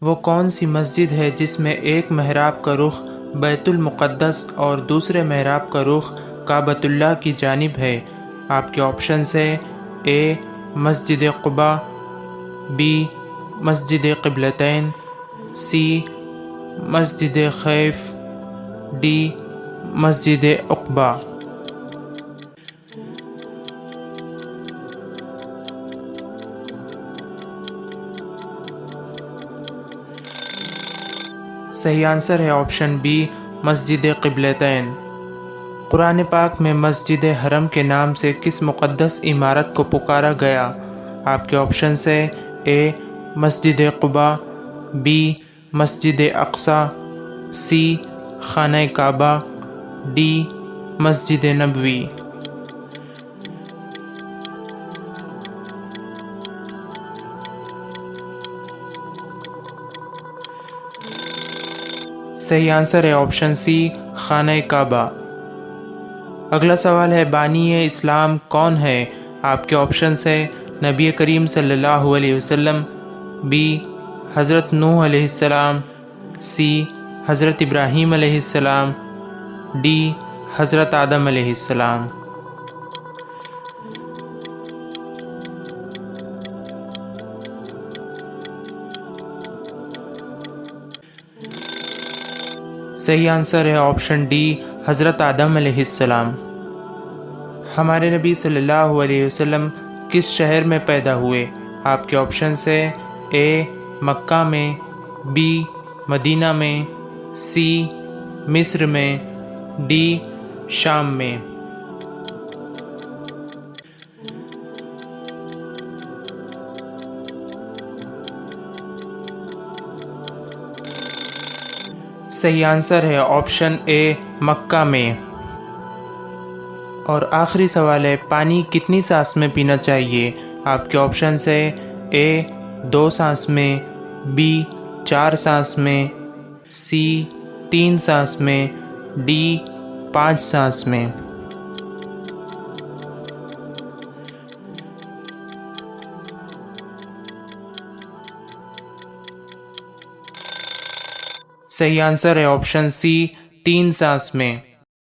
وہ کون سی مسجد ہے جس میں ایک محراب کا رخ بیت المقدس اور دوسرے محراب کا رخ کعبۃ اللہ کی جانب ہے؟ آپ کے آپشنز ہیں: اے مسجد Quba, be Masjid قبلتین، C Masjid خیف، D مسجد عقبہ۔ صحیح آنسر ہے آپشن بی مسجد قبلتین۔ قرآن پاک میں مسجد حرم کے نام سے کس مقدس عمارت کو پکارا گیا؟ آپ کے آپشنز ہیں: اے مسجد قباء، بی مسجد اقصی، سی خانہ کعبہ، ڈی مسجد نبوی۔ صحیح آنسر ہے آپشن سی خانہ کعبہ۔ اگلا سوال ہے بانی اسلام کون ہے؟ آپ کے آپشنز ہیں: نبی کریم صلی اللہ علیہ وسلم، بی حضرت نوح علیہ السلام، سی حضرت ابراہیم علیہ السلام، ڈی حضرت آدم علیہ السلام۔ صحیح آنسر ہے آپشن ڈی حضرت آدم علیہ السلام۔ ہمارے نبی صلی اللہ علیہ وسلم کس شہر میں پیدا ہوئے؟ آپ کے آپشنز ہیں: اے مکہ میں، بی مدینہ میں، سی مصر میں، ڈی شام میں۔ صحیح آنسر ہے آپشن اے مکہ میں۔ اور آخری سوال ہے پانی کتنی سانس میں پینا چاہیے؟ آپ کے آپشنز ہیں: اے 2 سانس میں، بی 4 سانس میں، سی 3 سانس میں، ڈی 5 سانس میں۔ صحیح آنسر ہے آپشن سی 3 سانس میں۔